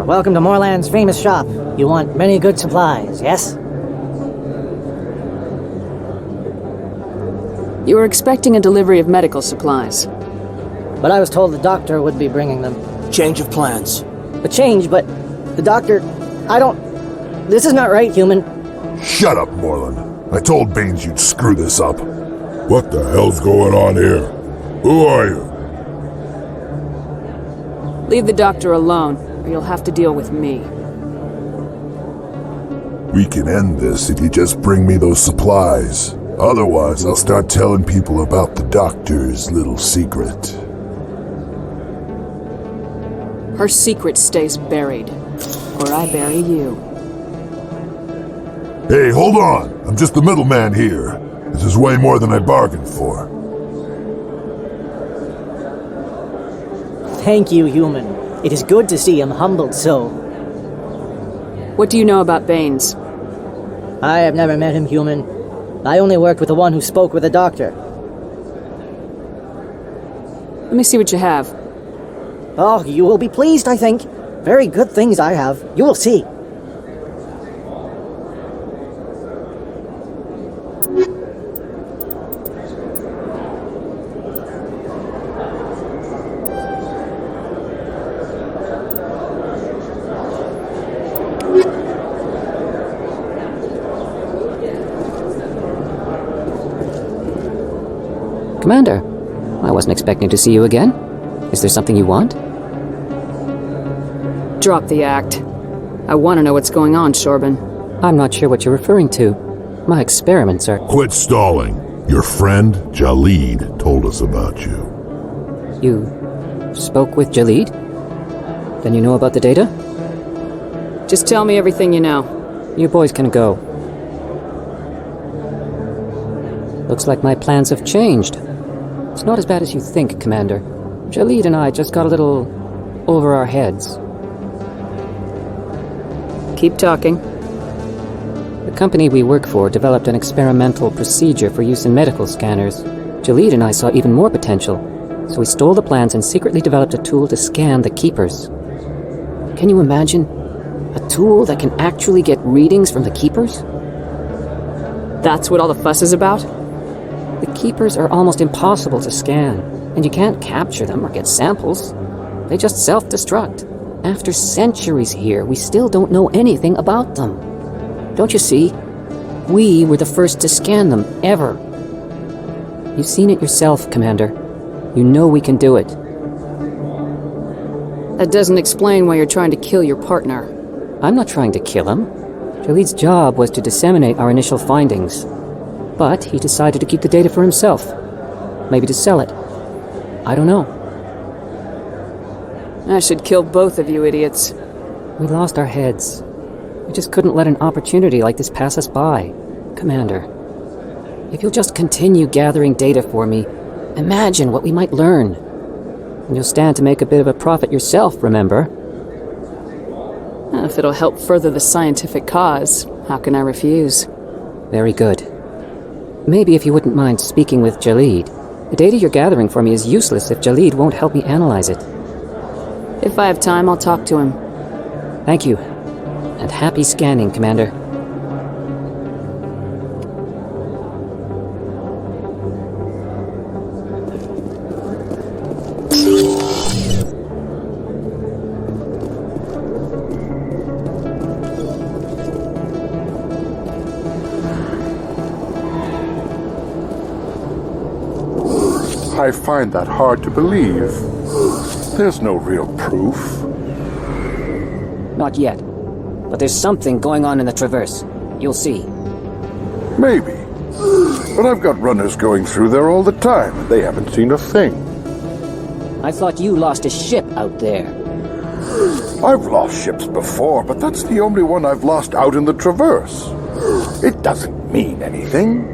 welcome to Moorland's famous shop. You want many good supplies, yes? You were expecting a delivery of medical supplies. But I was told the doctor would be bringing them. Change of plans. A change, but the doctor... This is not right, human. Shut up, Moorland. I told Baines you'd screw this up. What the hell's going on here? Who are you? Leave the doctor alone, or you'll have to deal with me. We can end this if you just bring me those supplies. Otherwise, I'll start telling people about the doctor's little secret. Her secret stays buried, or I bury you. Hey, hold on! I'm just the middleman here. This is way more than I bargained for. Thank you, human. It is good to see him humbled so. What do you know about Baines? I have never met him, human. I only worked with the one who spoke with the doctor. Let me see what you have. Oh, you will be pleased, I think. Very good things I have. You will see. Commander, I wasn't expecting to see you again. Is there something you want? Drop the act. I want to know what's going on, Shorban. I'm not sure what you're referring to. My experiments are... Quit stalling. Your friend, Jahleed, told us about you. You spoke with Jahleed? Then you know about the data? Just tell me everything you know. You boys can go. Looks like my plans have changed. It's not as bad as you think, Commander. Jahleed and I just got a little over our heads. Keep talking. The company we work for developed an experimental procedure for use in medical scanners. Jahleed and I saw even more potential, so we stole the plans and secretly developed a tool to scan the Keepers. Can you imagine? A tool that can actually get readings from the Keepers? That's what all the fuss is about? The Keepers are almost impossible to scan, and you can't capture them or get samples. They just self-destruct. After centuries here, we still don't know anything about them. Don't you see? We were the first to scan them, ever. You've seen it yourself, Commander. You know we can do it. That doesn't explain why you're trying to kill your partner. I'm not trying to kill him. Jahleed's job was to disseminate our initial findings. But he decided to keep the data for himself. Maybe to sell it. I don't know. I should kill both of you idiots. We lost our heads. We just couldn't let an opportunity like this pass us by. Commander, if you'll just continue gathering data for me, imagine what we might learn. And you'll stand to make a bit of a profit yourself, remember? If it'll help further the scientific cause, how can I refuse? Very good. Maybe if you wouldn't mind speaking with Jahleed. The data you're gathering for me is useless if Jahleed won't help me analyze it. If I have time, I'll talk to him. Thank you. And happy scanning, Commander. I find that hard to believe. There's no real proof. Not yet. But there's something going on in the Traverse. You'll see. Maybe. But I've got runners going through there all the time, and they haven't seen a thing. I thought you lost a ship out there. I've lost ships before, but that's the only one I've lost out in the Traverse. It doesn't mean anything.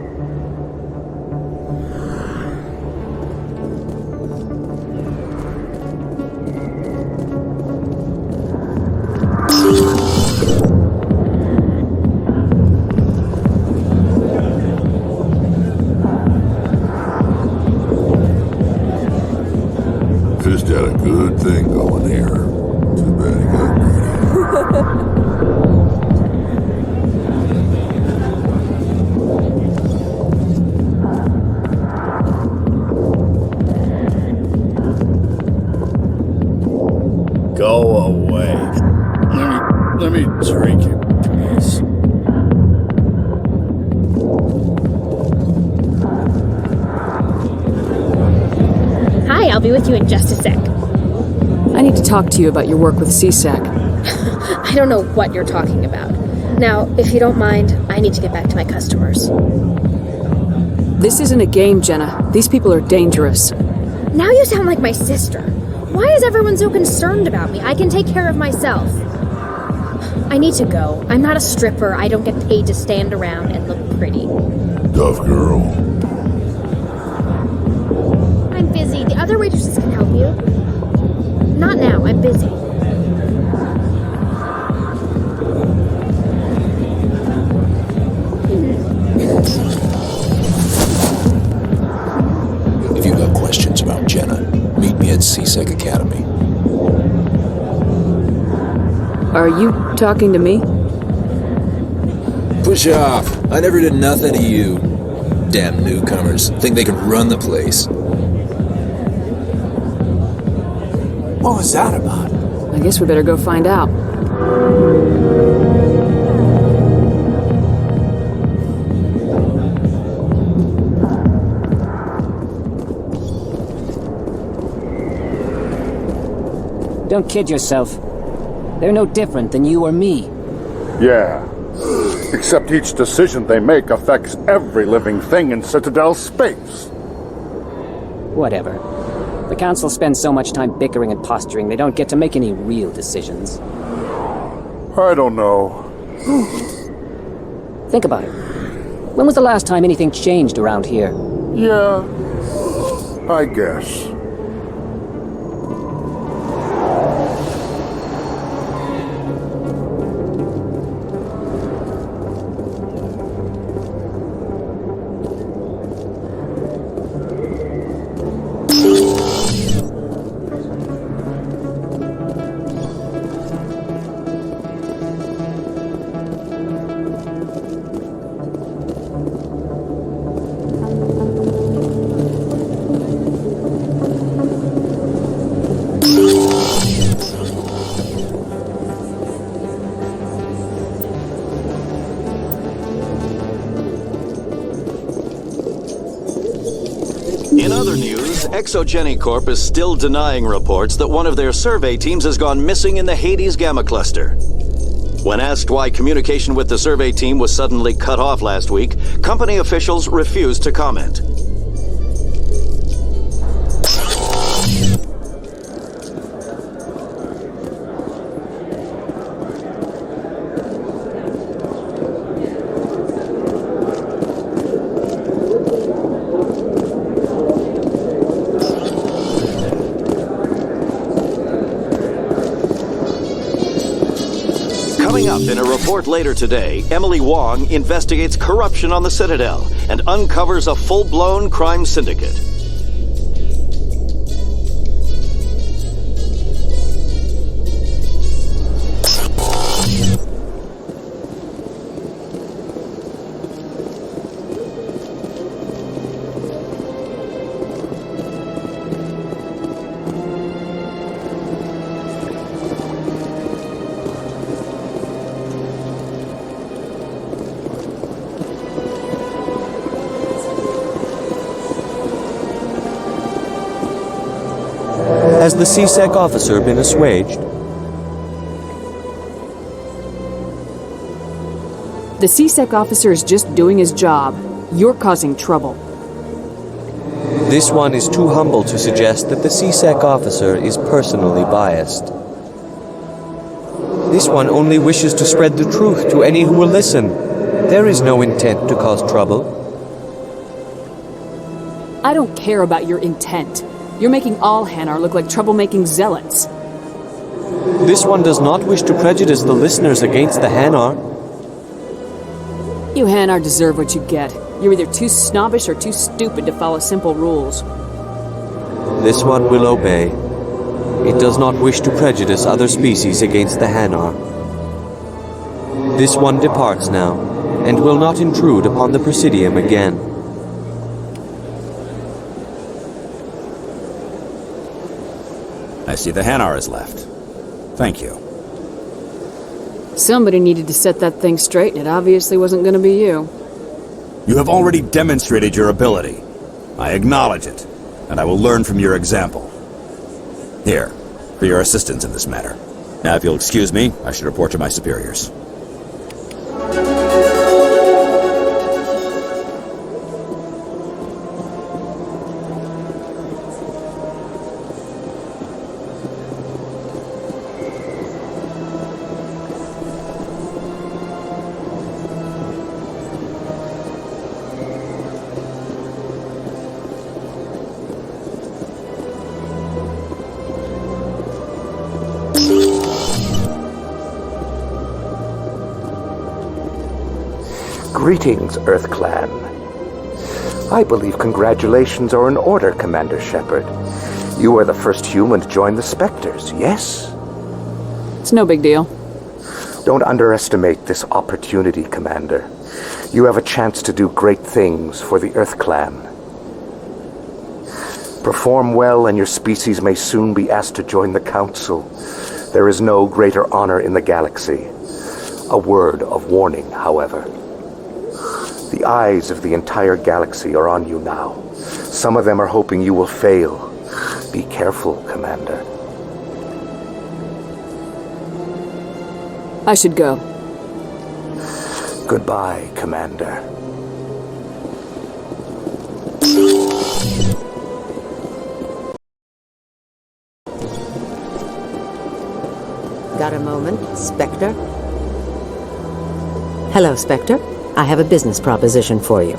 Just had a good thing going here. Too bad he got greedy. Go away. Let me drink it, please. Hi, I'll be with you in just a sec. I need to talk to you about your work with CSAC. I don't know what you're talking about. Now, if you don't mind, I need to get back to my customers. This isn't a game, Jenna. These people are dangerous. Now you sound like my sister. Why is everyone so concerned about me? I can take care of myself. I need to go. I'm not a stripper. I don't get paid to stand around and look pretty. Tough girl. I'm busy. The other waitresses can help you. Not now. I'm busy. If you've got questions about Jenna, meet me at CSEC Academy. Are you talking to me? Push off! I never did nothing to you. Damn newcomers. Think they can run the place. What was that about? I guess we better go find out. Don't kid yourself. They're no different than you or me. Yeah. Except each decision they make affects every living thing in Citadel space. Whatever. The Council spends so much time bickering and posturing, they don't get to make any real decisions. I don't know. Think about it. When was the last time anything changed around here? Yeah, I guess. In other news, Exogeny Corp is still denying reports that one of their survey teams has gone missing in the Hades Gamma Cluster. When asked why communication with the survey team was suddenly cut off last week, company officials refused to comment. Coming up in a report later today, Emily Wong investigates corruption on the Citadel and uncovers a full-blown crime syndicate. Has the CSEC officer been assuaged? The CSEC officer is just doing his job. You're causing trouble. This one is too humble to suggest that the CSEC officer is personally biased. This one only wishes to spread the truth to any who will listen. There is no intent to cause trouble. I don't care about your intent. You're making all hanar look like troublemaking zealots. This one does not wish to prejudice the listeners against the hanar. You hanar deserve what you get. You're either too snobbish or too stupid to follow simple rules. This one will obey. it does not wish to prejudice other species against the hanar. This one departs now, and will not intrude upon the Presidium again. I see the hanar is left. Thank you. Somebody needed to set that thing straight, and it obviously wasn't going to be you. You have already demonstrated your ability. I acknowledge it, and I will learn from your example. Here, for your assistance in this matter. Now, if you'll excuse me, I should report to my superiors. Greetings, Earth Clan. I believe congratulations are in order, Commander Shepard. You are the first human to join the Spectres, yes? It's no big deal. Don't underestimate this opportunity, Commander. You have a chance to do great things for the Earth Clan. Perform well and your species may soon be asked to join the Council. There is no greater honor in the galaxy. A word of warning, however. The eyes of the entire galaxy are on you now. Some of them are hoping you will fail. Be careful, Commander. I should go. Goodbye, Commander. Got a moment, Spectre? Hello, Spectre. I have a business proposition for you.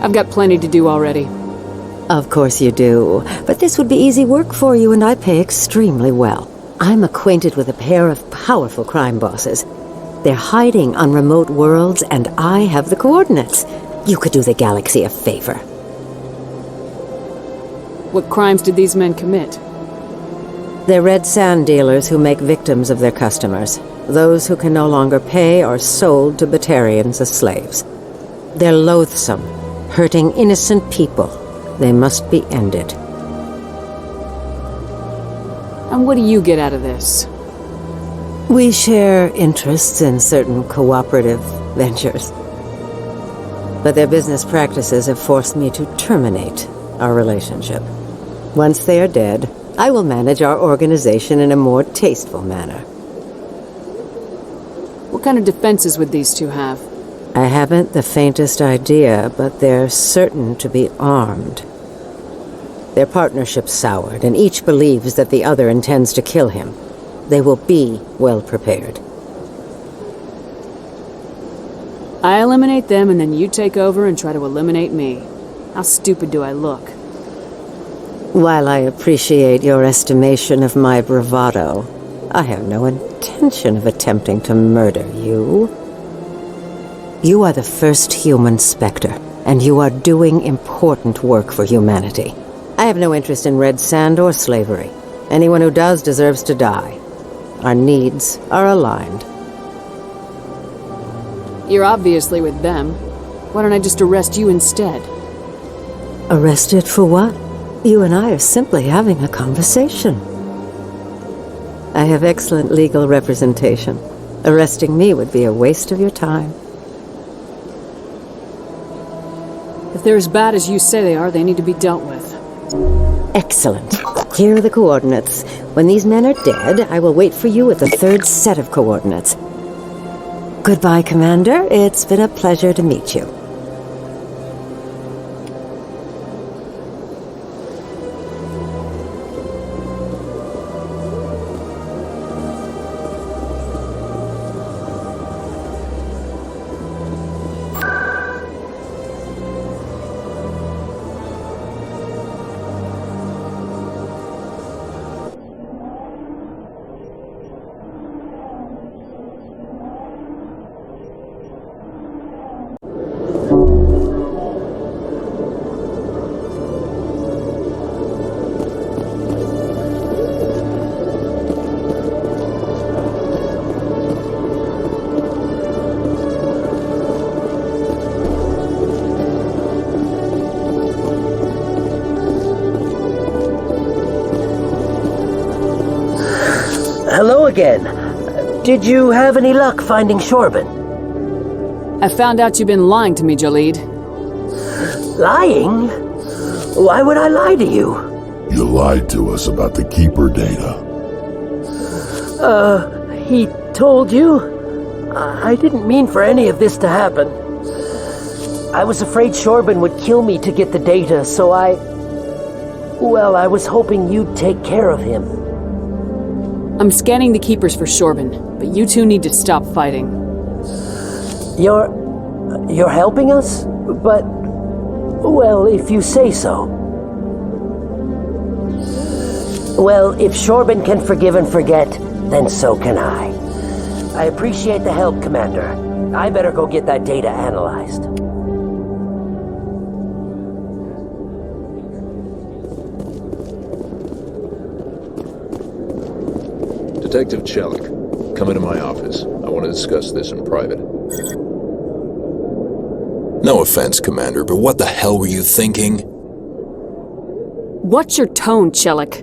I've got plenty to do already. Of course you do. But this would be easy work for you, and I pay extremely well. I'm acquainted with a pair of powerful crime bosses. They're hiding on remote worlds, and I have the coordinates. You could do the galaxy a favor. What crimes did these men commit? They're red sand dealers who make victims of their customers. Those who can no longer pay are sold to Batarians as slaves. They're loathsome, hurting innocent people. They must be ended. And what do you get out of this? We share interests in certain cooperative ventures. But their business practices have forced me to terminate our relationship. Once they are dead, I will manage our organization in a more tasteful manner. What kind of defenses would these two have? I haven't the faintest idea, but they're certain to be armed. Their partnership's soured, and each believes that the other intends to kill him. They will be well prepared. I eliminate them, and then you take over and try to eliminate me. How stupid do I look? While I appreciate your estimation of my bravado, I have no intention of attempting to murder you. You are the first human Spectre, and you are doing important work for humanity. I have no interest in red sand or slavery. Anyone who does deserves to die. Our needs are aligned. You're obviously with them. Why don't I just arrest you instead? Arrested for what? You and I are simply having a conversation. I have excellent legal representation. Arresting me would be a waste of your time. If they're as bad as you say they are, they need to be dealt with. Excellent. Here are the coordinates. When these men are dead, I will wait for you at the third set of coordinates. Goodbye, Commander. It's been a pleasure to meet you. again. Did you have any luck finding Shorban? I found out you've been lying to me, Jahleed. Lying? Why would I lie to you? You lied to us about the Keeper data. He told you? I didn't mean for any of this to happen. I was afraid Shorban would kill me to get the data, so I was hoping you'd take care of him. I'm scanning the Keepers for Shorban, but you two need to stop fighting. You're helping us? But, well, if you say so. Well, if Shorban can forgive and forget, then so can I. I appreciate the help, Commander. I better go get that data analyzed. Detective Chelik, come into my office. I want to discuss this in private. No offense, Commander, but what the hell were you thinking? What's your tone, Chelik?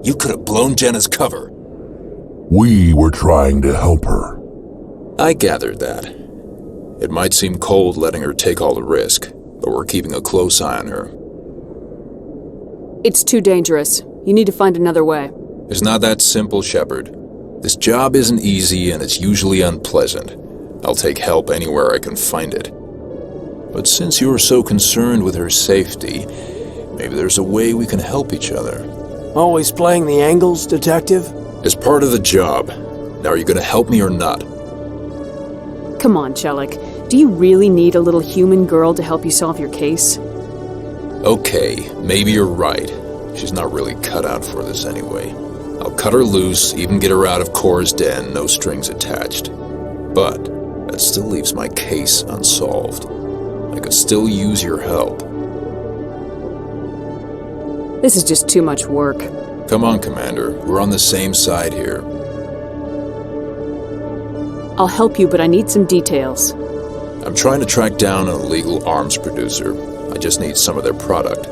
You could have blown Jenna's cover. We were trying to help her. I gathered that. It might seem cold letting her take all the risk, but we're keeping a close eye on her. It's too dangerous. You need to find another way. It's not that simple, Shepard. This job isn't easy and it's usually unpleasant. I'll take help anywhere I can find it. But since you're so concerned with her safety, maybe there's a way we can help each other. Always playing the angles, Detective? It's part of the job. Now are you gonna help me or not? Come on, Chelik. Do you really need a little human girl to help you solve your case? Okay, maybe you're right. She's not really cut out for this anyway. I'll cut her loose, even get her out of Chora's den, no strings attached. But that still leaves my case unsolved. I could still use your help. This is just too much work. Come on, Commander. We're on the same side here. I'll help you, but I need some details. I'm trying to track down an illegal arms producer. I just need some of their product.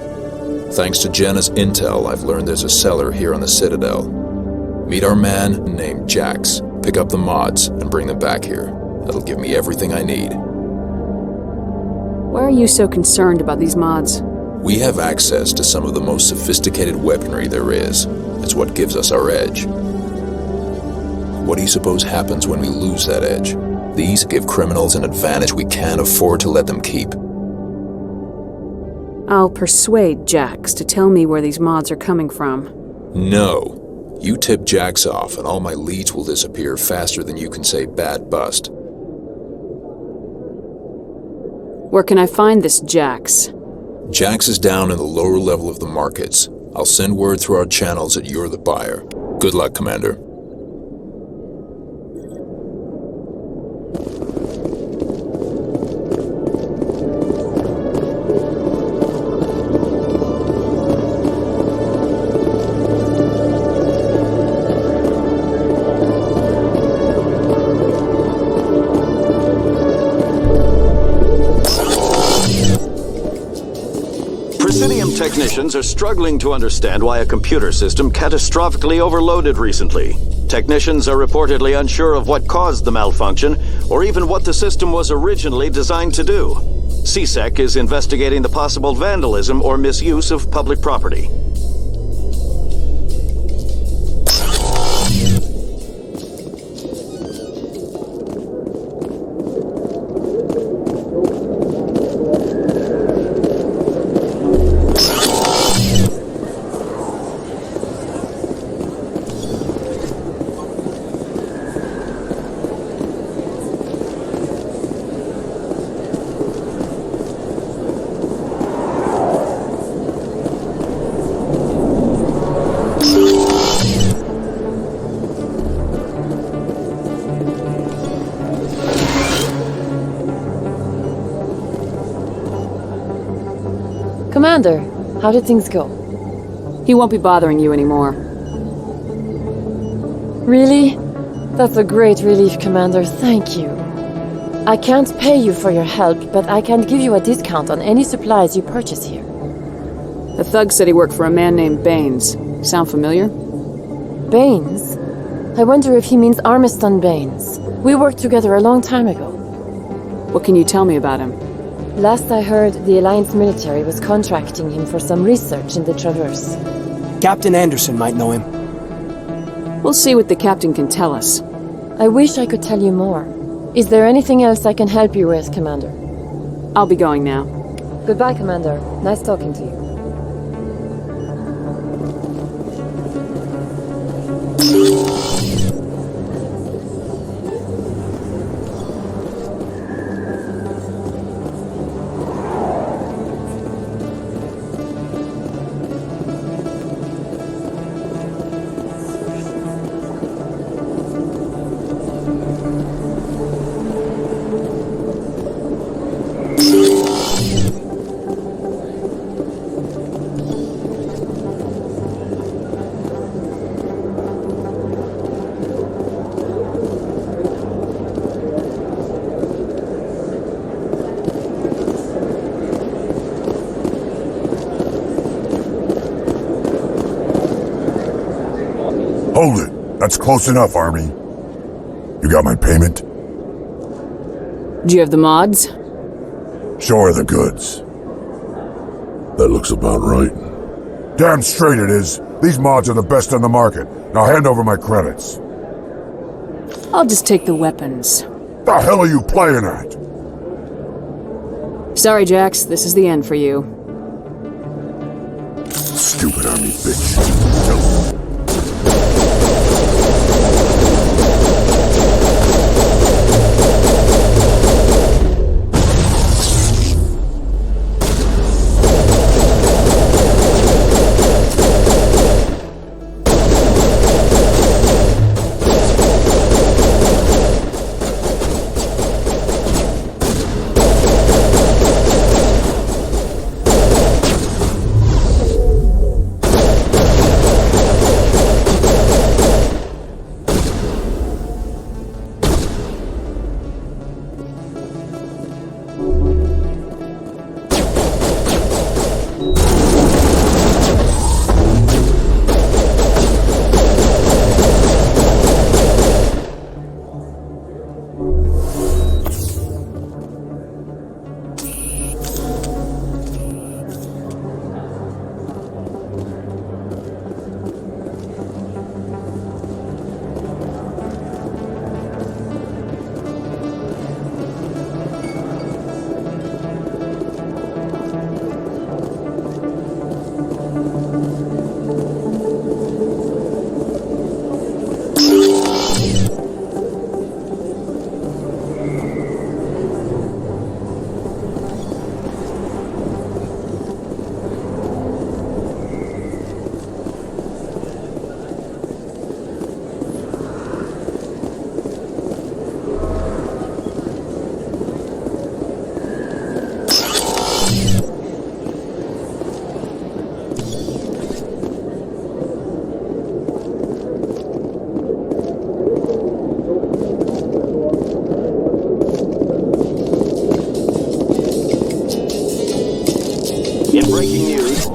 Thanks to Jenna's intel, I've learned there's a seller here on the Citadel. Meet our man named Jax, pick up the mods, and bring them back here. That'll give me everything I need. Why are you so concerned about these mods? We have access to some of the most sophisticated weaponry there is. It's what gives us our edge. What do you suppose happens when we lose that edge? These give criminals an advantage we can't afford to let them keep. I'll persuade Jax to tell me where these mods are coming from. No. You tip Jax off and all my leads will disappear faster than you can say bad bust. Where can I find this Jax? Jax is down in the lower level of the markets. I'll send word through our channels that you're the buyer. Good luck, Commander. Technicians are struggling to understand why a computer system catastrophically overloaded recently. Technicians are reportedly unsure of what caused the malfunction, or even what the system was originally designed to do. CSEC is investigating the possible vandalism or misuse of public property. Commander, how did things go? He won't be bothering you anymore. Really? That's a great relief, Commander. Thank you. I can't pay you for your help, but I can give you a discount on any supplies you purchase here. The thug said he worked for a man named Baines. Sound familiar? Baines? I wonder if he means Armiston Baines. We worked together a long time ago. What can you tell me about him? Last I heard, the Alliance military was contracting him for some research in the Traverse. Captain Anderson might know him. We'll see what the captain can tell us. I wish I could tell you more. Is there anything else I can help you with, Commander? I'll be going now. Goodbye, Commander. Nice talking to you. Hold it. That's close enough, Army. You got my payment? Do you have the mods? Show her the goods. That looks about right. Damn straight it is. These mods are the best on the market. Now hand over my credits. I'll just take the weapons. The hell are you playing at? Sorry, Jax. This is the end for you. Stupid Army bitch.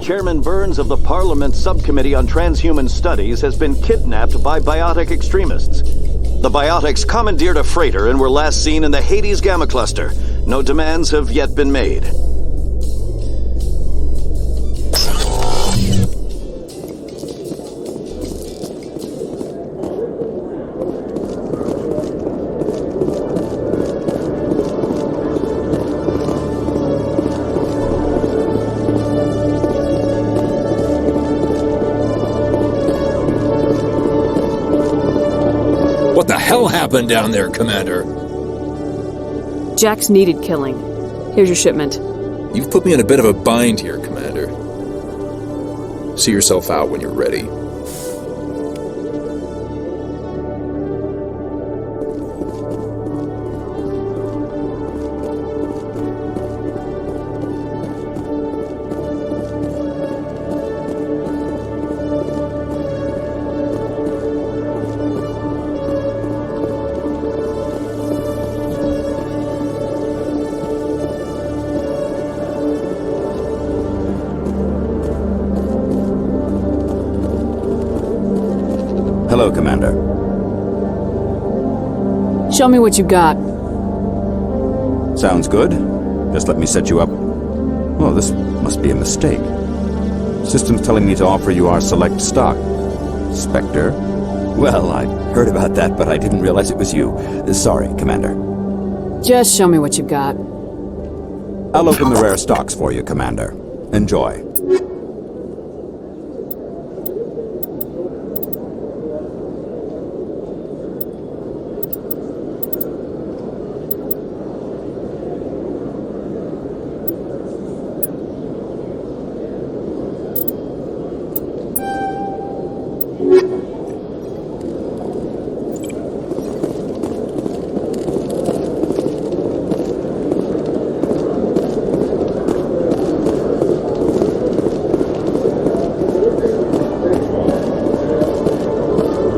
Chairman Burns of the Parliament Subcommittee on Transhuman Studies has been kidnapped by biotic extremists. The biotics commandeered a freighter and were last seen in the Hades Gamma Cluster. No demands have yet been made. What the hell happened down there, Commander? Jax needed killing. Here's your shipment. You've put me in a bit of a bind here, Commander. See yourself out when you're ready. Hello, Commander. Show me what you got. Sounds good. Just let me set you up. Oh, this must be a mistake. System's telling me to offer you our select stock. Spectre? Well, I heard about that, but I didn't realize it was you. Sorry, Commander. Just show me what you got. I'll open the rare stocks for you, Commander. Enjoy.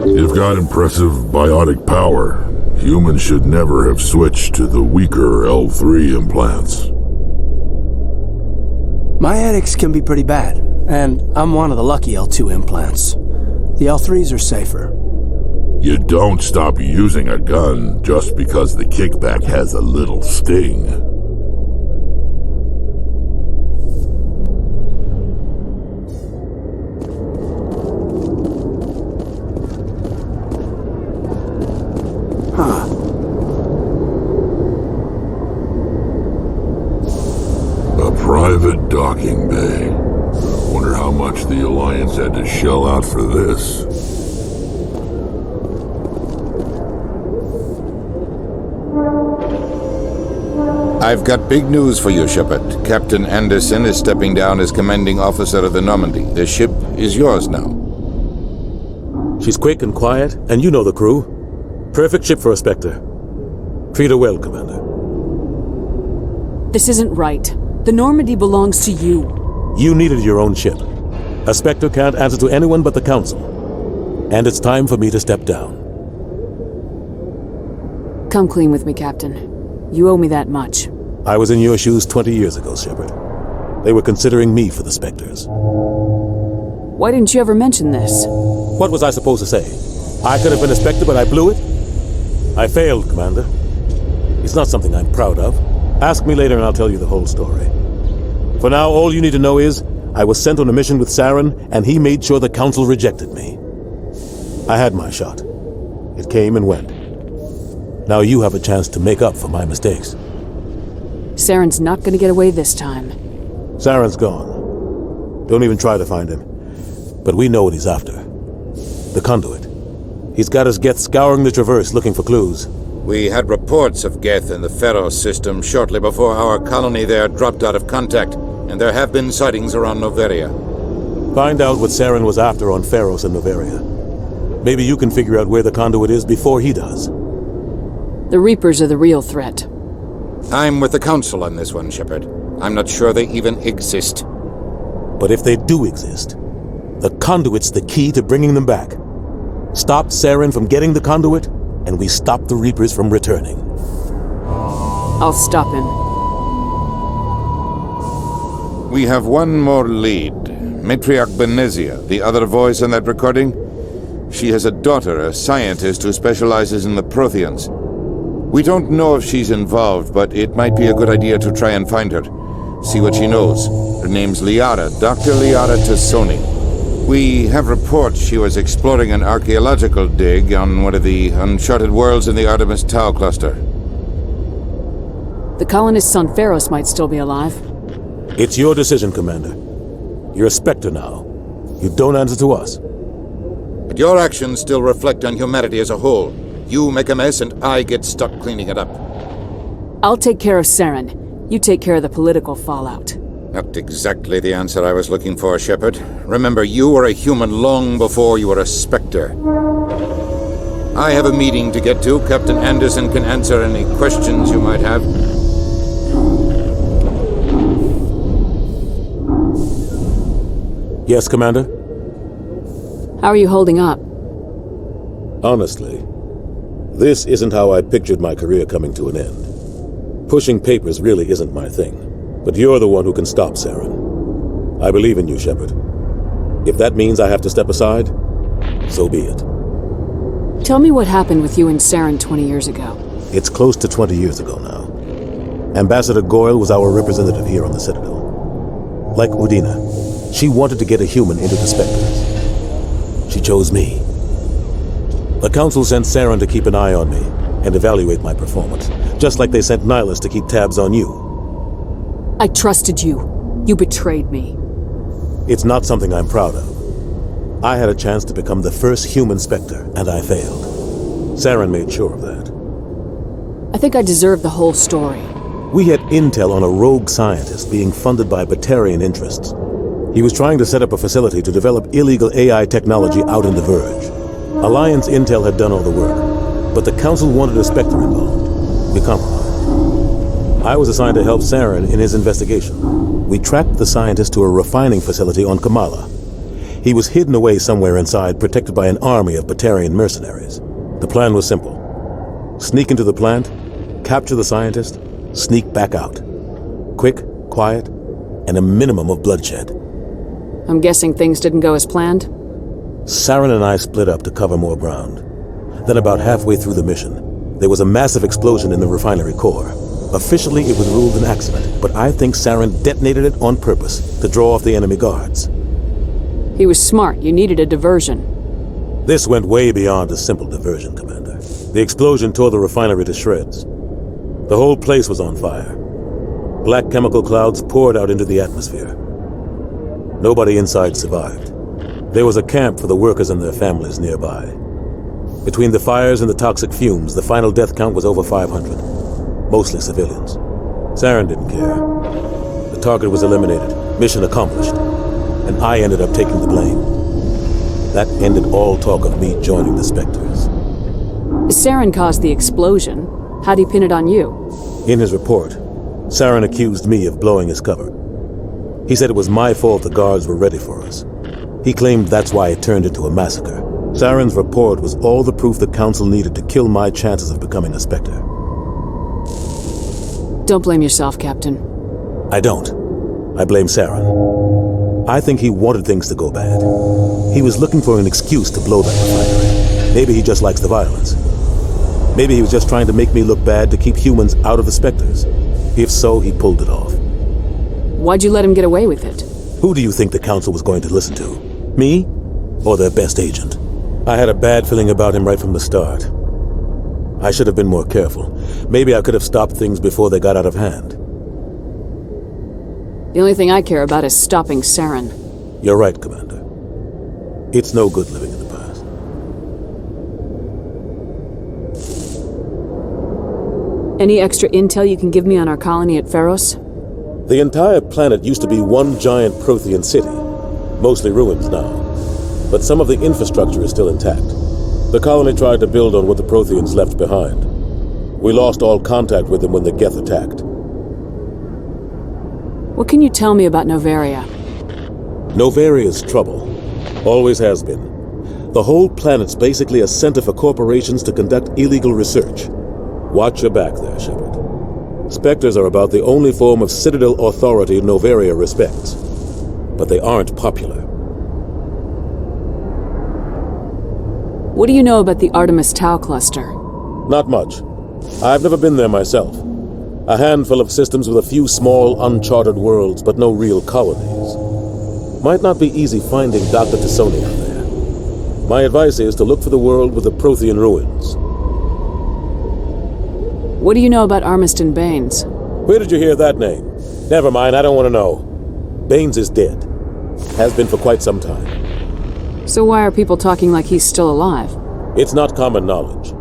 You've got impressive biotic power. Humans should never have switched to the weaker L3 implants. My edicts can be pretty bad, and I'm one of the lucky L2 implants. The L3s are safer. You don't stop using a gun just because the kickback has a little sting. A private docking bay. Wonder how much the Alliance had to shell out for this. I've got big news for you, Shepard. Captain Anderson is stepping down as commanding officer of the Normandy. The ship is yours now. She's quick and quiet, and you know the crew. Perfect ship for a Spectre. Treat her well, Commander. This isn't right. The Normandy belongs to you. You needed your own ship. A Spectre can't answer to anyone but the Council. And it's time for me to step down. Come clean with me, Captain. You owe me that much. I was in your shoes 20 years ago, Shepard. They were considering me for the Spectres. Why didn't you ever mention this? What was I supposed to say? I could have been a Spectre, but I blew it? I failed, Commander. It's not something I'm proud of. Ask me later and I'll tell you the whole story. For now, all you need to know is, I was sent on a mission with Saren, and he made sure the Council rejected me. I had my shot. It came and went. Now you have a chance to make up for my mistakes. Saren's not gonna get away this time. Saren's gone. Don't even try to find him. But we know what he's after. The Conduit. He's got his geth scouring the Traverse looking for clues. We had reports of geth in the Pharos system shortly before our colony there dropped out of contact, and there have been sightings around Noveria. Find out what Saren was after on Pharos and Noveria. Maybe you can figure out where the Conduit is before he does. The Reapers are the real threat. I'm with the Council on this one, Shepard. I'm not sure they even exist. But if they do exist, the Conduit's the key to bringing them back. Stop Saren from getting the Conduit, and we stop the Reapers from returning. I'll stop him. We have one more lead. Matriarch Benezia, the other voice on that recording. She has a daughter, a scientist who specializes in the Protheans. We don't know if she's involved, but it might be a good idea to try and find her. See what she knows. Her name's Liara, Dr. Liara Tassoni. We have reports she was exploring an archaeological dig on one of the uncharted worlds in the Artemis Tau cluster. The colonists on Pharos might still be alive. It's your decision, Commander. You're a Spectre now. You don't answer to us. But your actions still reflect on humanity as a whole. You make a mess and I get stuck cleaning it up. I'll take care of Saren. You take care of the political fallout. Not exactly the answer I was looking for, Shepard. Remember, you were a human long before you were a Spectre. I have a meeting to get to. Captain Anderson can answer any questions you might have. Yes, Commander? How are you holding up? Honestly, this isn't how I pictured my career coming to an end. Pushing papers really isn't my thing. But you're the one who can stop Saren. I believe in you, Shepard. If that means I have to step aside, so be it. Tell me what happened with you and Saren 20 years ago. It's close to 20 years ago now. Ambassador Goyle was our representative here on the Citadel. Like Udina, she wanted to get a human into the Spectres. She chose me. The Council sent Saren to keep an eye on me and evaluate my performance, just like they sent Nihilus to keep tabs on you. I trusted you. You betrayed me. It's not something I'm proud of. I had a chance to become the first human Spectre, and I failed. Saren made sure of that. I think I deserve the whole story. We had intel on a rogue scientist being funded by Batarian interests. He was trying to set up a facility to develop illegal AI technology out in the Verge. Alliance intel had done all the work, but the Council wanted a Spectre involved. We compromised. I was assigned to help Saren in his investigation. We tracked the scientist to a refining facility on Kamala. He was hidden away somewhere inside, protected by an army of Batarian mercenaries. The plan was simple. Sneak into the plant, capture the scientist, sneak back out. Quick, quiet, and a minimum of bloodshed. I'm guessing things didn't go as planned? Saren and I split up to cover more ground. Then about halfway through the mission, there was a massive explosion in the refinery core. Officially, it was ruled an accident, but I think Saren detonated it on purpose to draw off the enemy guards. He was smart. You needed a diversion. This went way beyond a simple diversion, Commander. The explosion tore the refinery to shreds. The whole place was on fire. Black chemical clouds poured out into the atmosphere. Nobody inside survived. There was a camp for the workers and their families nearby. Between the fires and the toxic fumes, the final death count was over 500. Mostly civilians. Saren didn't care. The target was eliminated, mission accomplished, and I ended up taking the blame. That ended all talk of me joining the Spectres. Saren caused the explosion. How'd he pin it on you? In his report, Saren accused me of blowing his cover. He said it was my fault the guards were ready for us. He claimed that's why it turned into a massacre. Saren's report was all the proof the Council needed to kill my chances of becoming a Spectre. Don't blame yourself, Captain. I don't. I blame Saren. I think he wanted things to go bad. He was looking for an excuse to blow that refinery. Maybe he just likes the violence. Maybe he was just trying to make me look bad to keep humans out of the Spectres. If so, he pulled it off. Why'd you let him get away with it? Who do you think the Council was going to listen to? Me? Or their best agent? I had a bad feeling about him right from the start. I should have been more careful. Maybe I could have stopped things before they got out of hand. The only thing I care about is stopping Saren. You're right, Commander. It's no good living in the past. Any extra intel you can give me on our colony at Pharos? The entire planet used to be one giant Prothean city, mostly ruins now. But some of the infrastructure is still intact. The colony tried to build on what the Protheans left behind. We lost all contact with them when the Geth attacked. What can you tell me about Novaria? Novaria's trouble. Always has been. The whole planet's basically a center for corporations to conduct illegal research. Watch your back there, Shepard. Spectres are about the only form of Citadel authority Novaria respects. But they aren't popular. What do you know about the Artemis Tau cluster? Not much. I've never been there myself. A handful of systems with a few small, uncharted worlds, but no real colonies. Might not be easy finding Dr. T'Soni out there. My advice is to look for the world with the Prothean ruins. What do you know about Armiston Baines? Where did you hear that name? Never mind, I don't want to know. Baines is dead. Has been for quite some time. So why are people talking like he's still alive? It's not common knowledge.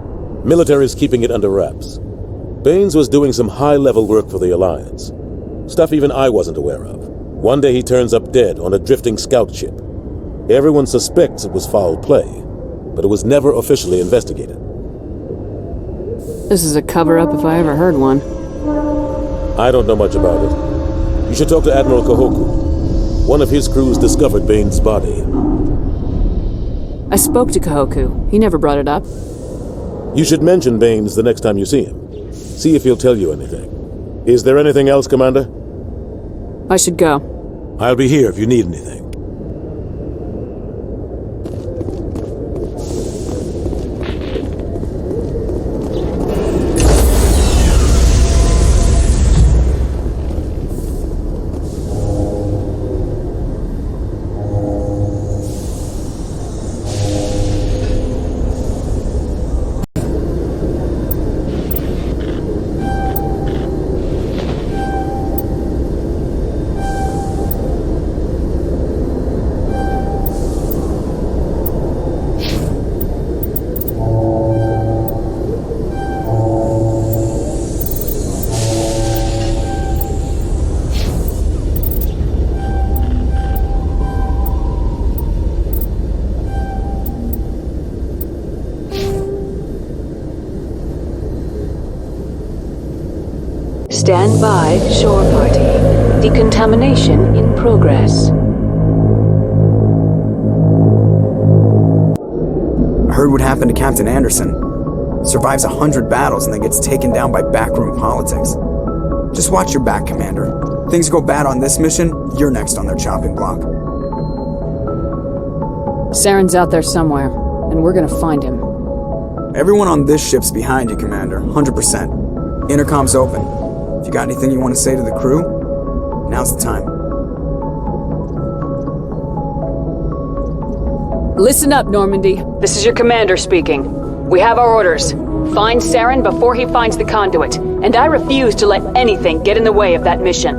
Military's keeping it under wraps. Baines was doing some high-level work for the Alliance. Stuff even I wasn't aware of. One day he turns up dead on a drifting scout ship. Everyone suspects it was foul play, but it was never officially investigated. This is a cover-up if I ever heard one. I don't know much about it. You should talk to Admiral Kahoku. One of his crews discovered Baines' body. I spoke to Kahoku. He never brought it up. You should mention Baines the next time you see him. See if he'll tell you anything. Is there anything else, Commander? I should go. I'll be here if you need anything. Stand by, shore party. Decontamination in progress. I heard what happened to Captain Anderson. Survives 100 battles and then gets taken down by backroom politics. Just watch your back, Commander. Things go bad on this mission, you're next on their chopping block. Saren's out there somewhere, and we're gonna find him. Everyone on this ship's behind you, Commander. 100%. Intercom's open. If you got anything you want to say to the crew, now's the time. Listen up, Normandy. This is your commander speaking. We have our orders. Find Saren before he finds the Conduit, and I refuse to let anything get in the way of that mission.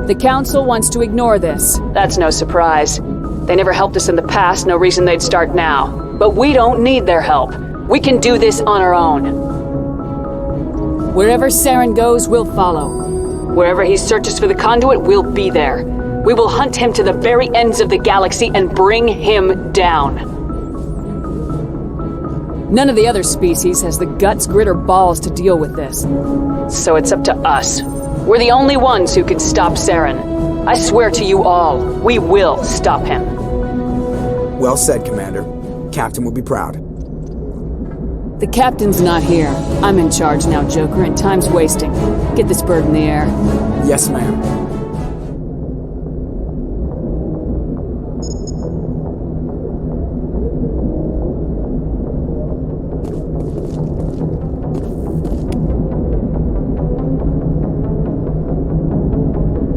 The Council wants to ignore this. That's no surprise. They never helped us in the past, no reason they'd start now. But we don't need their help. We can do this on our own. Wherever Saren goes, we'll follow. Wherever he searches for the Conduit, we'll be there. We will hunt him to the very ends of the galaxy and bring him down. None of the other species has the guts, grit, or balls to deal with this. So it's up to us. We're the only ones who can stop Saren. I swear to you all, we will stop him. Well said, Commander. Captain will be proud. The captain's not here. I'm in charge now, Joker, and time's wasting. Get this bird in the air. Yes, ma'am.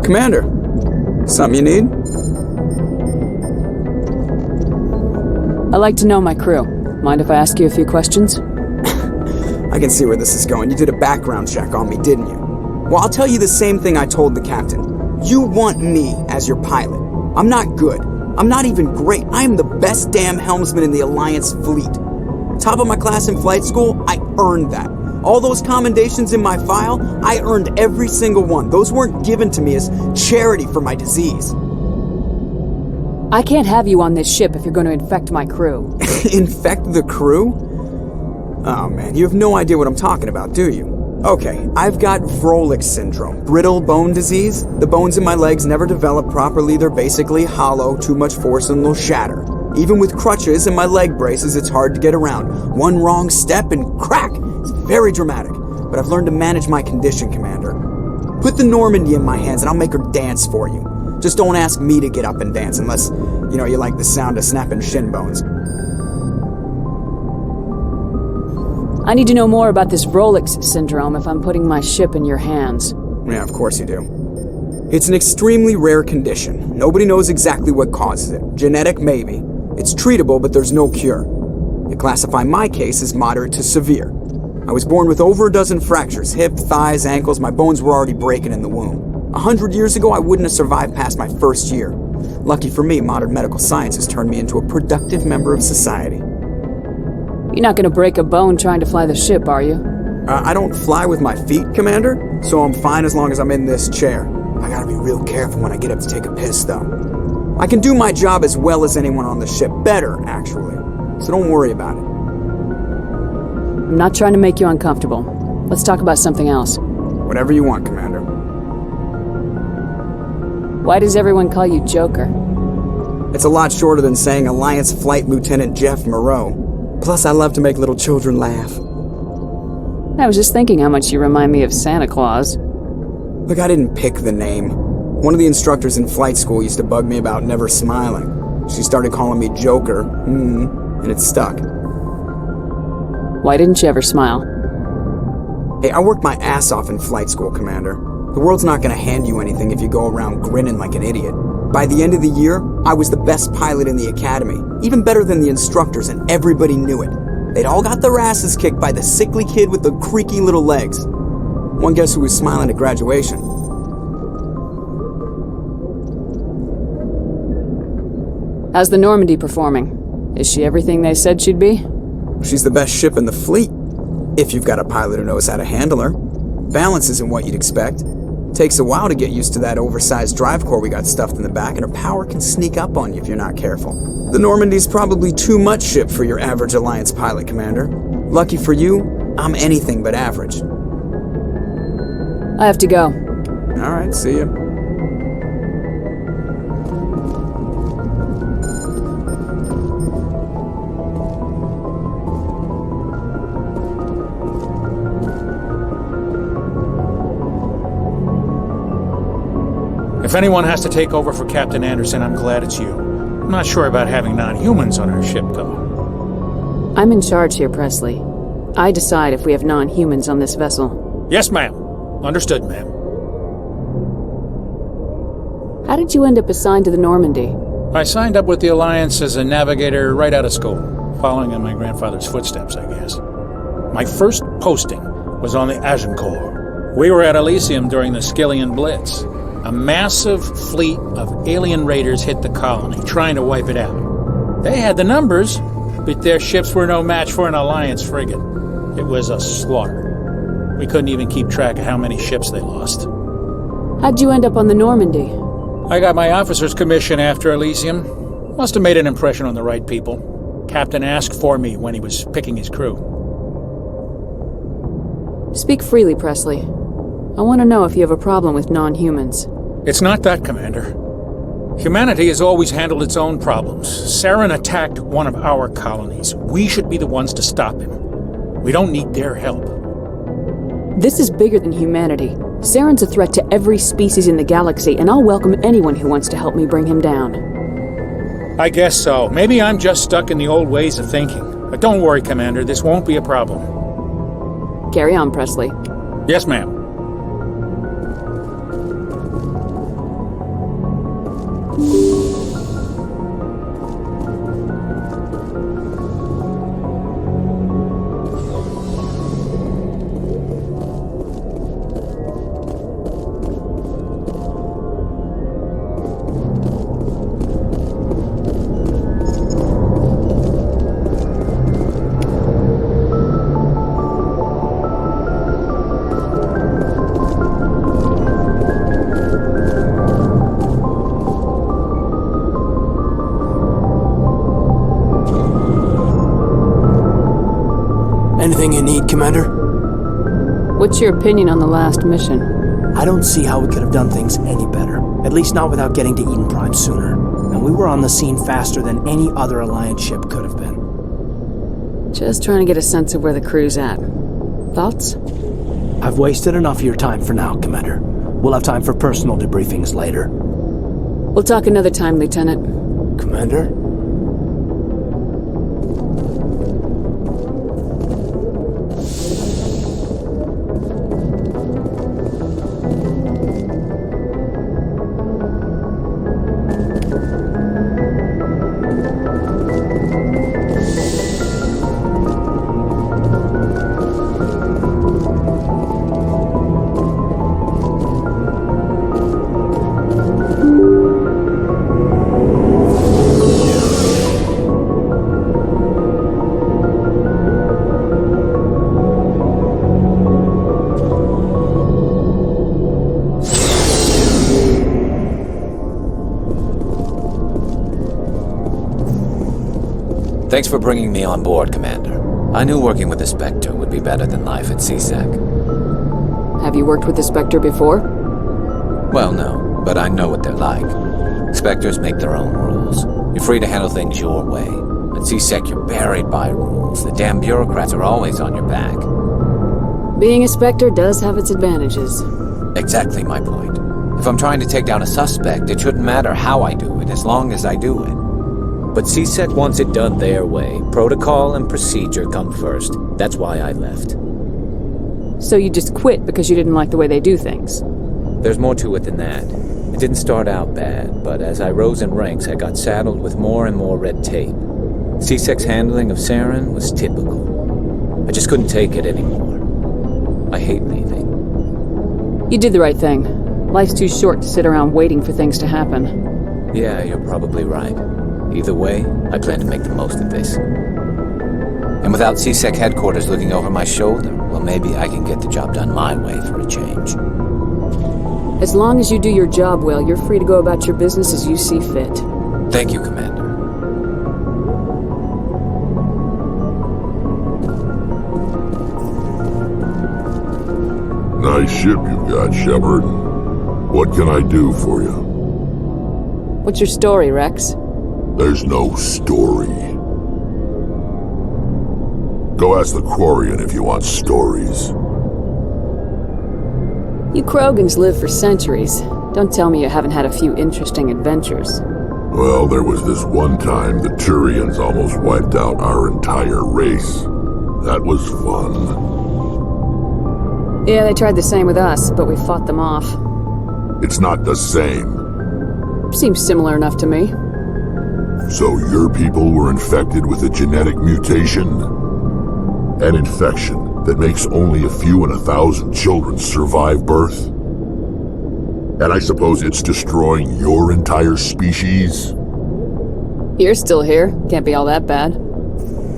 Commander, something you need? I like to know my crew. Mind if I ask you a few questions? I can see where this is going. You did a background check on me, didn't you? Well, I'll tell you the same thing I told the captain. You want me as your pilot. I'm not good. I'm not even great. I am the best damn helmsman in the Alliance fleet. Top of my class in flight school, I earned that. All those commendations in my file, I earned every single one. Those weren't given to me as charity for my disease. I can't have you on this ship if you're going to infect my crew. Infect the crew? Oh man, you have no idea what I'm talking about, do you? Okay, I've got Wrex syndrome, brittle bone disease. The bones in my legs never develop properly. They're basically hollow, too much force and they'll shatter. Even with crutches and my leg braces, it's hard to get around. One wrong step and crack! It's very dramatic, but I've learned to manage my condition, Commander. Put the Normandy in my hands and I'll make her dance for you. Just don't ask me to get up and dance unless, you like the sound of snapping shin bones. I need to know more about this Wrex syndrome if I'm putting my ship in your hands. Yeah, of course you do. It's an extremely rare condition. Nobody knows exactly what causes it. Genetic, maybe. It's treatable, but there's no cure. They classify my case as moderate to severe. I was born with over a dozen fractures, hip, thighs, ankles. My bones were already breaking in the womb. 100 years ago, I wouldn't have survived past my first year. Lucky for me, modern medical science has turned me into a productive member of society. You're not gonna break a bone trying to fly the ship, are you? I don't fly with my feet, Commander, so I'm fine as long as I'm in this chair. I gotta be real careful when I get up to take a piss, though. I can do my job as well as anyone on the ship. Better, actually. So don't worry about it. I'm not trying to make you uncomfortable. Let's talk about something else. Whatever you want, Commander. Why does everyone call you Joker? It's a lot shorter than saying Alliance Flight Lieutenant Jeff Moreau. Plus, I love to make little children laugh. I was just thinking how much you remind me of Santa Claus. Look, I didn't pick the name. One of the instructors in flight school used to bug me about never smiling. She started calling me Joker, and it stuck. Why didn't you ever smile? Hey, I worked my ass off in flight school, Commander. The world's not gonna hand you anything if you go around grinning like an idiot. By the end of the year, I was the best pilot in the academy, even better than the instructors, and everybody knew it. They'd all got their asses kicked by the sickly kid with the creaky little legs. One guess who was smiling at graduation? How's the Normandy performing? Is she everything they said she'd be? She's the best ship in the fleet, if you've got a pilot who knows how to handle her. Balance isn't what you'd expect. Takes a while to get used to that oversized drive core we got stuffed in the back, and her power can sneak up on you if you're not careful. The Normandy's probably too much ship for your average Alliance pilot, Commander. Lucky for you, I'm anything but average. I have to go. Alright, see ya. If anyone has to take over for Captain Anderson, I'm glad it's you. I'm not sure about having non-humans on our ship, though. I'm in charge here, Pressly. I decide if we have non-humans on this vessel. Yes, ma'am. Understood, ma'am. How did you end up assigned to the Normandy? I signed up with the Alliance as a navigator right out of school, following in my grandfather's footsteps, I guess. My first posting was on the Agincourt. We were at Elysium during the Skillian Blitz. A massive fleet of alien raiders hit the colony, trying to wipe it out. They had the numbers, but their ships were no match for an Alliance frigate. It was a slaughter. We couldn't even keep track of how many ships they lost. How'd you end up on the Normandy? I got my officer's commission after Elysium. Must have made an impression on the right people. Captain asked for me when he was picking his crew. Speak freely, Pressly. I want to know if you have a problem with non-humans. It's not that, Commander. Humanity has always handled its own problems. Saren attacked one of our colonies. We should be the ones to stop him. We don't need their help. This is bigger than humanity. Saren's a threat to every species in the galaxy, and I'll welcome anyone who wants to help me bring him down. I guess so. Maybe I'm just stuck in the old ways of thinking. But don't worry, Commander. This won't be a problem. Carry on, Pressly. Yes, ma'am. Anything you need, Commander? What's your opinion on the last mission? I don't see how we could have done things any better. At least not without getting to Eden Prime sooner. And we were on the scene faster than any other Alliance ship could have been. Just trying to get a sense of where the crew's at. Thoughts? I've wasted enough of your time for now, Commander. We'll have time for personal debriefings later. We'll talk another time, Lieutenant. Commander? Thanks for bringing me on board, Commander. I knew working with the Spectre would be better than life at CSEC. Have you worked with the Spectre before? Well, no, but I know what they're like. Spectres make their own rules. You're free to handle things your way. At CSEC, you're buried by rules. The damn bureaucrats are always on your back. Being a Spectre does have its advantages. Exactly my point. If I'm trying to take down a suspect, it shouldn't matter how I do it, as long as I do it. But CSEC wants it done their way. Protocol and procedure come first. That's why I left. So you just quit because you didn't like the way they do things? There's more to it than that. It didn't start out bad, but as I rose in ranks, I got saddled with more and more red tape. CSEC's handling of Saren was typical. I just couldn't take it anymore. I hate leaving. You did the right thing. Life's too short to sit around waiting for things to happen. Yeah, you're probably right. Either way, I plan to make the most of this. And without CSEC headquarters looking over my shoulder, well, maybe I can get the job done my way for a change. As long as you do your job well, you're free to go about your business as you see fit. Thank you, Commander. Nice ship you've got, Shepard. What can I do for you? What's your story, Wrex? There's no story. Go ask the Quarian if you want stories. You Krogans live for centuries. Don't tell me you haven't had a few interesting adventures. Well, there was this one time the Turians almost wiped out our entire race. That was fun. Yeah, they tried the same with us, but we fought them off. It's not the same. Seems similar enough to me. So your people were infected with a genetic mutation? An infection that makes only a few in 1,000 children survive birth? And I suppose it's destroying your entire species? You're still here. Can't be all that bad.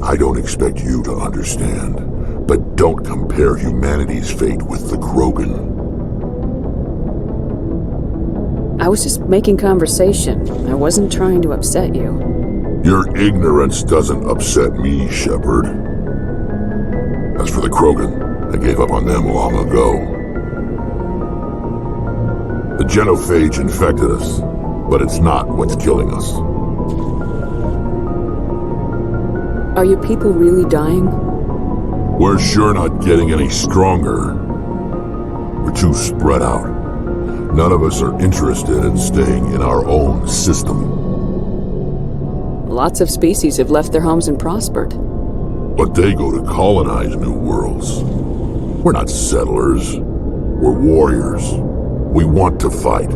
I don't expect you to understand, but don't compare humanity's fate with the Krogan. I was just making conversation. I wasn't trying to upset you. Your ignorance doesn't upset me, Shepard. As for the Krogan, I gave up on them long ago. The genophage infected us, but it's not what's killing us. Are your people really dying? We're sure not getting any stronger. We're too spread out. None of us are interested in staying in our own system. Lots of species have left their homes and prospered. But they go to colonize new worlds. We're not settlers. We're warriors. We want to fight.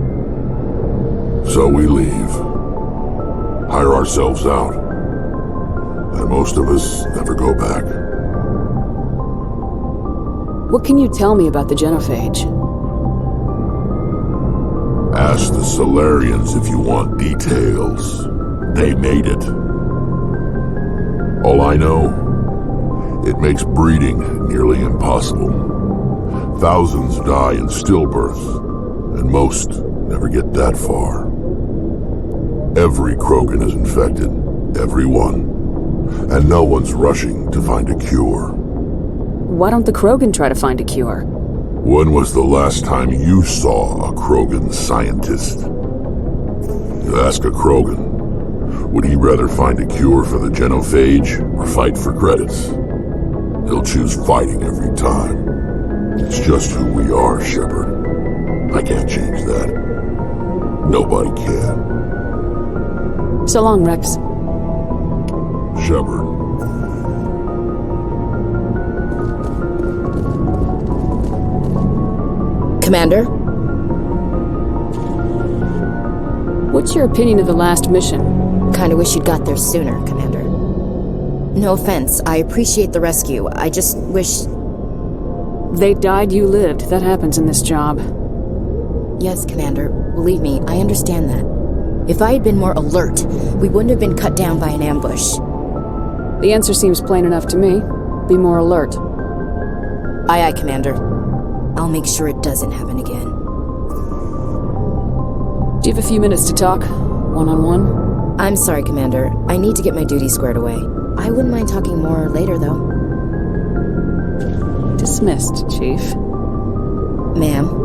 So we leave. Hire ourselves out. And most of us never go back. What can you tell me about the genophage? Ask the Solarians if you want details. They made it. All I know, it makes breeding nearly impossible. Thousands die in stillbirth, and most never get that far. Every Krogan is infected, every one. And no one's rushing to find a cure. Why don't the Krogan try to find a cure? When was the last time you saw a Krogan scientist? You ask a Krogan, would he rather find a cure for the genophage or fight for credits? He'll choose fighting every time. It's just who we are, Shepard. I can't change that. Nobody can. So long, Wrex. Shepard. Commander? What's your opinion of the last mission? Kinda wish you'd got there sooner, Commander. No offense, I appreciate the rescue. I just wish... They died, you lived. That happens in this job. Yes, Commander. Believe me, I understand that. If I had been more alert, we wouldn't have been cut down by an ambush. The answer seems plain enough to me. Be more alert. Aye, aye, Commander. I'll make sure it doesn't happen again. Do you have a few minutes to talk? One-on-one? I'm sorry, Commander. I need to get my duties squared away. I wouldn't mind talking more later, though. Dismissed, Chief. Ma'am.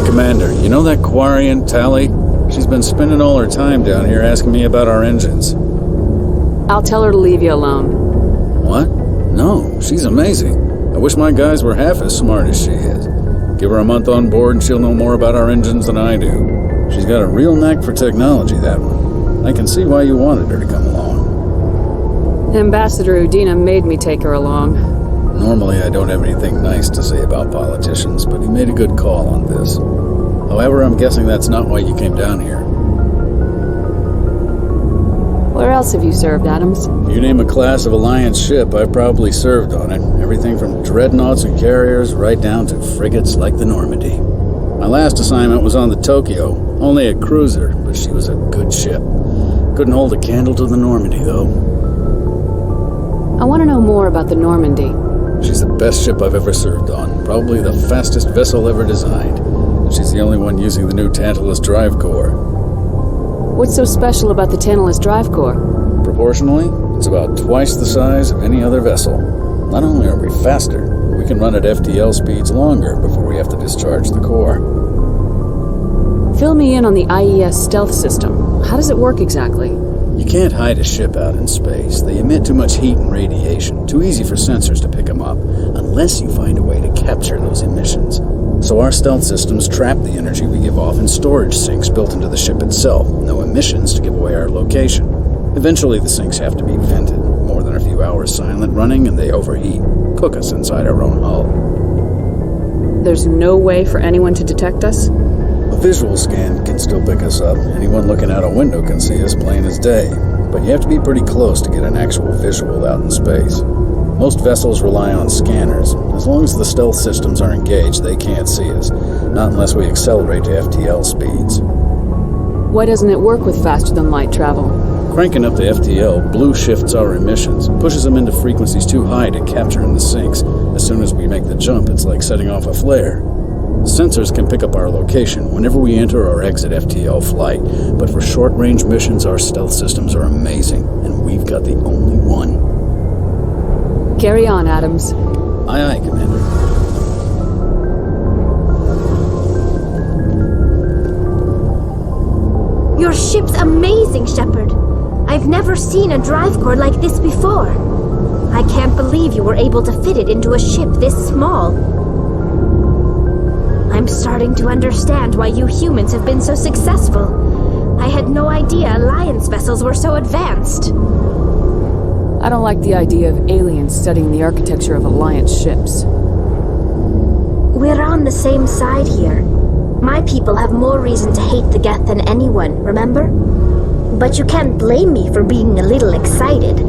Commander, you know that Quarian, Tali? She's been spending all her time down here asking me about our engines. I'll tell her to leave you alone. What? No, she's amazing. I wish my guys were half as smart as she is. Give her a month on board and she'll know more about our engines than I do. She's got a real knack for technology, that one. I can see why you wanted her to come along. Ambassador Udina made me take her along. Normally I don't have anything nice to say about politicians, but he made a good call on this. However, I'm guessing that's not why you came down here. Where else have you served, Adams? If you name a class of Alliance ship, I've probably served on it. Everything from dreadnoughts and carriers right down to frigates like the Normandy. My last assignment was on the Tokyo, only a cruiser, but she was a good ship. Couldn't hold a candle to the Normandy, though. I want to know more about the Normandy. She's the best ship I've ever served on, probably the fastest vessel ever designed. And she's the only one using the new Tantalus drive core. What's so special about the Tantalus drive core? Proportionally, it's about twice the size of any other vessel. Not only are we faster, we can run at FTL speeds longer before we have to discharge the core. Fill me in on the IES stealth system. How does it work exactly? You can't hide a ship out in space. They emit too much heat and radiation, too easy for sensors to pick them up, unless you find a way to capture those emissions. So our stealth systems trap the energy we give off in storage sinks built into the ship itself. No emissions to give away our location. Eventually the sinks have to be vented. More than a few hours silent running and they overheat. Cook us inside our own hull. There's no way for anyone to detect us? A visual scan can still pick us up. Anyone looking out a window can see us plain as day. But you have to be pretty close to get an actual visual out in space. Most vessels rely on scanners. As long as the stealth systems are engaged, they can't see us. Not unless we accelerate to FTL speeds. Why doesn't it work with faster-than-light travel? Cranking up the FTL blue shifts our emissions, pushes them into frequencies too high to capture in the sinks. As soon as we make the jump, it's like setting off a flare. Sensors can pick up our location whenever we enter or exit FTL flight, but for short-range missions, our stealth systems are amazing, and we've got the only one. Carry on, Adams. Aye, aye, Commander. Your ship's amazing, Shepard. I've never seen a drive core like this before. I can't believe you were able to fit it into a ship this small. I'm starting to understand why you humans have been so successful. I had no idea Alliance vessels were so advanced. I don't like the idea of aliens studying the architecture of Alliance ships. We're on the same side here. My people have more reason to hate the geth than anyone, remember? But you can't blame me for being a little excited.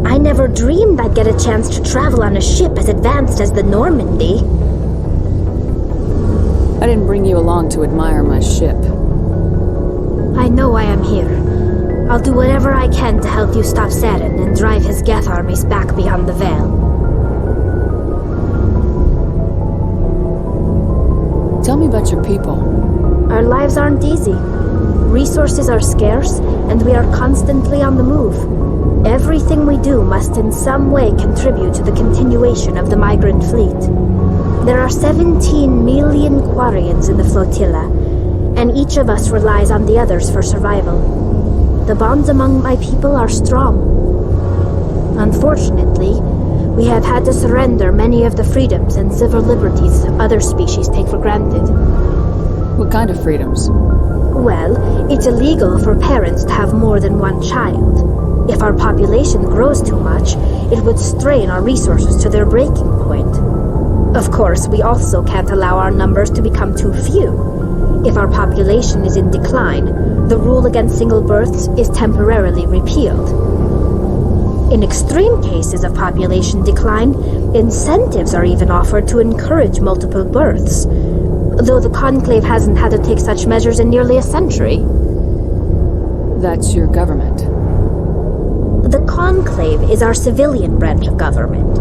I never dreamed I'd get a chance to travel on a ship as advanced as the Normandy. I didn't bring you along to admire my ship. I know I am here. I'll do whatever I can to help you stop Saren and drive his geth armies back beyond the Veil. Tell me about your people. Our lives aren't easy. Resources are scarce, and we are constantly on the move. Everything we do must in some way contribute to the continuation of the migrant fleet. There are 17 million Quarians in the flotilla, and each of us relies on the others for survival. The bonds among my people are strong. Unfortunately, we have had to surrender many of the freedoms and civil liberties other species take for granted. What kind of freedoms? Well, it's illegal for parents to have more than one child. If our population grows too much, it would strain our resources to their breaking point. Of course, we also can't allow our numbers to become too few. If our population is in decline, the rule against single births is temporarily repealed. In extreme cases of population decline, incentives are even offered to encourage multiple births, though the Conclave hasn't had to take such measures in nearly a century. That's your government. The Conclave is our civilian branch of government.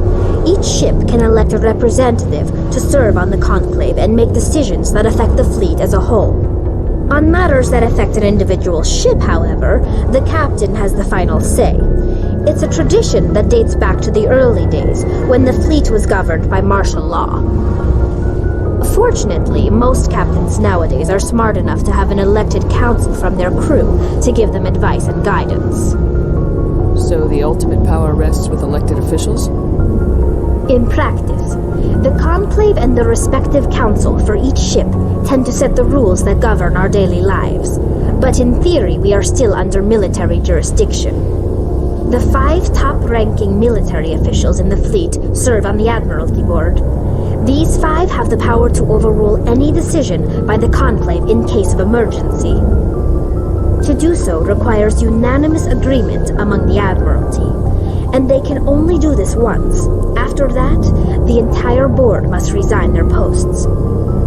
Each ship can elect a representative to serve on the Conclave and make decisions that affect the fleet as a whole. On matters that affect an individual ship, however, the captain has the final say. It's a tradition that dates back to the early days, when the fleet was governed by martial law. Fortunately, most captains nowadays are smart enough to have an elected council from their crew to give them advice and guidance. So the ultimate power rests with elected officials? In practice, the Conclave and the respective council for each ship tend to set the rules that govern our daily lives. But in theory, we are still under military jurisdiction. The 5 top-ranking military officials in the fleet serve on the Admiralty Board. These 5 have the power to overrule any decision by the Conclave in case of emergency. To do so requires unanimous agreement among the Admiralty, and they can only do this once. After that, the entire board must resign their posts.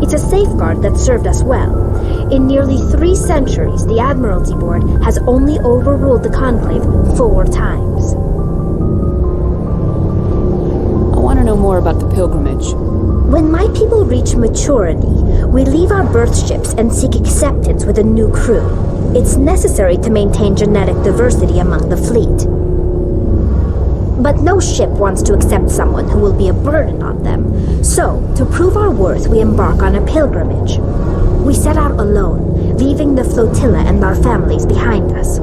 It's a safeguard that served us well. In nearly 3 centuries, the Admiralty Board has only overruled the Conclave 4 times. I want to know more about the pilgrimage. When my people reach maturity, we leave our birth ships and seek acceptance with a new crew. It's necessary to maintain genetic diversity among the fleet. But no ship wants to accept someone who will be a burden on them. So, to prove our worth, we embark on a pilgrimage. We set out alone, leaving the flotilla and our families behind us.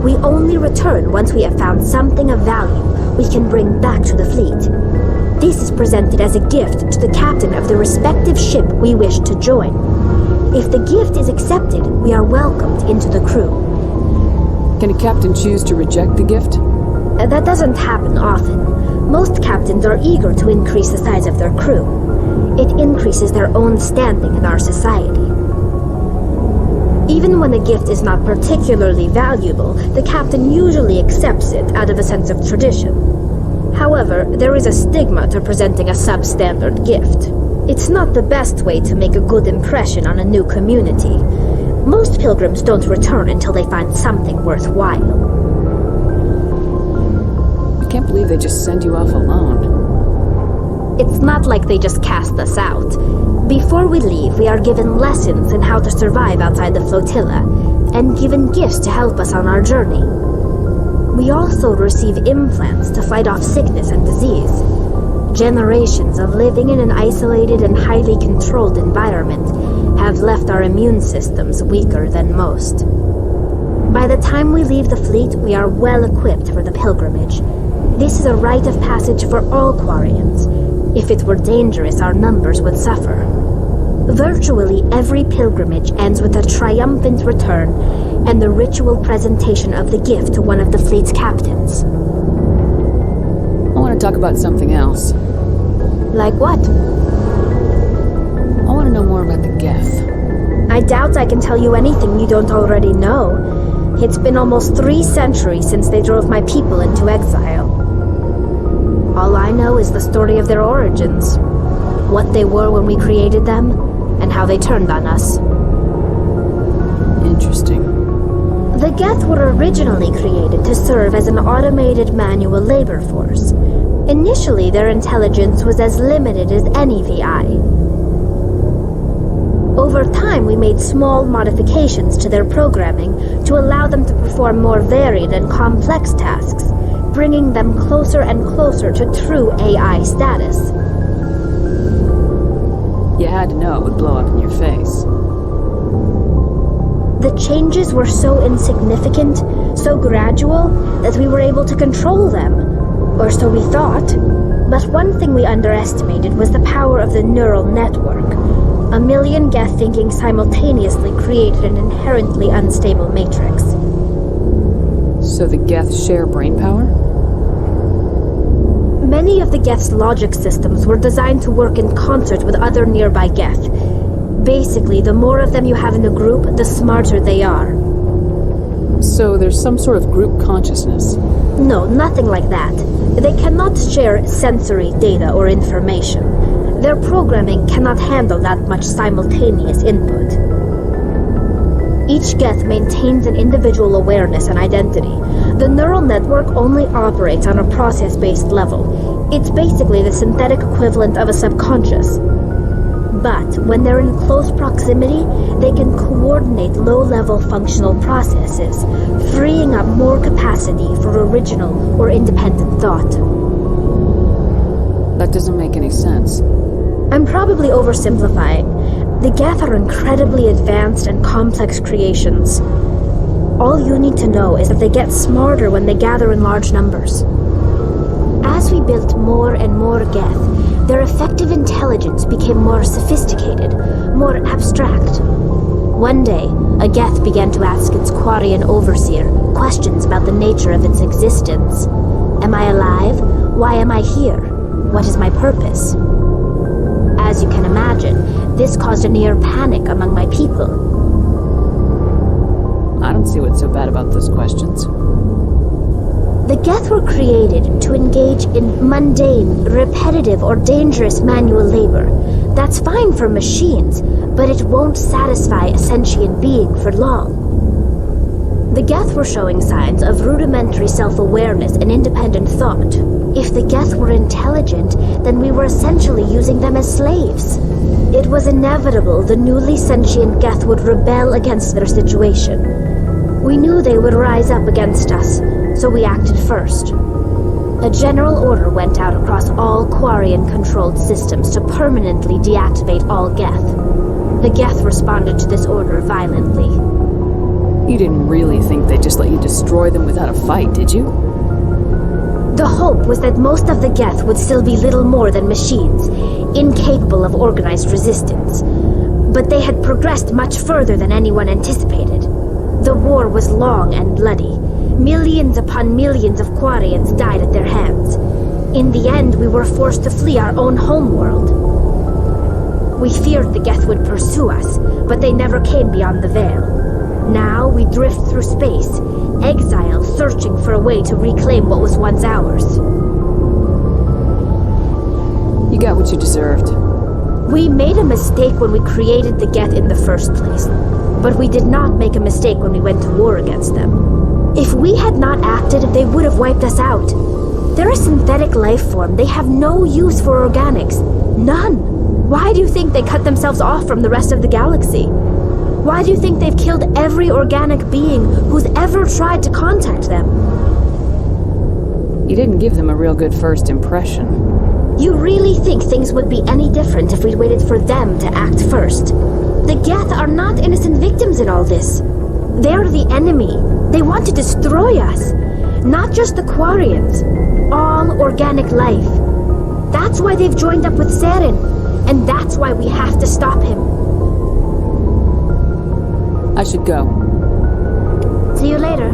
We only return once we have found something of value we can bring back to the fleet. This is presented as a gift to the captain of the respective ship we wish to join. If the gift is accepted, we are welcomed into the crew. Can a captain choose to reject the gift? That doesn't happen often. Most captains are eager to increase the size of their crew. It increases their own standing in our society. Even when a gift is not particularly valuable, the captain usually accepts it out of a sense of tradition. However, there is a stigma to presenting a substandard gift. It's not the best way to make a good impression on a new community. Most pilgrims don't return until they find something worthwhile. I can't believe they just send you off alone. It's not like they just cast us out. Before we leave, we are given lessons in how to survive outside the flotilla, and given gifts to help us on our journey. We also receive implants to fight off sickness and disease. Generations of living in an isolated and highly controlled environment have left our immune systems weaker than most. By the time we leave the fleet, we are well equipped for the pilgrimage. This is a rite of passage for all Quarians. If it were dangerous, our numbers would suffer. Virtually every pilgrimage ends with a triumphant return and the ritual presentation of the gift to one of the fleet's captains. I want to talk about something else. Like what? I want to know more about the geth. I doubt I can tell you anything you don't already know. It's been almost 3 centuries since they drove my people into exile. All I know is the story of their origins, what they were when we created them, and how they turned on us. Interesting. The geth were originally created to serve as an automated manual labor force. Initially, their intelligence was as limited as any VI. Over time, we made small modifications to their programming to allow them to perform more varied and complex tasks, bringing them closer and closer to true AI status. You had to know it would blow up in your face. The changes were so insignificant, so gradual, that we were able to control them. Or so we thought. But one thing we underestimated was the power of the neural network. 1 million geth thinking simultaneously created an inherently unstable matrix. So the geth share brain power? Many of the geth's logic systems were designed to work in concert with other nearby geth. Basically, the more of them you have in a group, the smarter they are. So there's some sort of group consciousness? No, nothing like that. They cannot share sensory data or information. Their programming cannot handle that much simultaneous input. Each geth maintains an individual awareness and identity. The neural network only operates on a process-based level. It's basically the synthetic equivalent of a subconscious. But when they're in close proximity, they can coordinate low-level functional processes, freeing up more capacity for original or independent thought. That doesn't make any sense. I'm probably oversimplifying. The geth are incredibly advanced and complex creations. All you need to know is that they get smarter when they gather in large numbers. As we built more and more geth, their effective intelligence became more sophisticated, more abstract. One day, a geth began to ask its Quarian overseer questions about the nature of its existence. Am I alive? Why am I here? What is my purpose? As you can imagine, this caused a near panic among my people. I don't see what's so bad about those questions. The geth were created to engage in mundane, repetitive, or dangerous manual labor. That's fine for machines, but it won't satisfy a sentient being for long. The geth were showing signs of rudimentary self-awareness and independent thought. If the geth were intelligent, then we were essentially using them as slaves. It was inevitable the newly sentient geth would rebel against their situation. We knew they would rise up against us, so we acted first. A general order went out across all Quarian-controlled systems to permanently deactivate all geth. The geth responded to this order violently. You didn't really think they'd just let you destroy them without a fight, did you? The hope was that most of the geth would still be little more than machines, incapable of organized resistance. But they had progressed much further than anyone anticipated. The war was long and bloody. Millions upon millions of Quarians died at their hands. In the end, we were forced to flee our own homeworld. We feared the geth would pursue us, but they never came beyond the Veil. Now we drift through space, exile searching for a way to reclaim what was once ours. You got what you deserved. We made a mistake when we created the geth in the first place, but we did not make a mistake when we went to war against them. If we had not acted, they would have wiped us out. They're a synthetic life form. They have no use for organics. None. Why do you think they cut themselves off from the rest of the galaxy? Why do you think they've killed every organic being who's ever tried to contact them? You didn't give them a real good first impression. You really think things would be any different if we'd waited for them to act first? The geth are not innocent victims in all this. They're the enemy. They want to destroy us. Not just the Quarians. All organic life. That's why they've joined up with Saren. And that's why we have to stop him. I should go. See you later.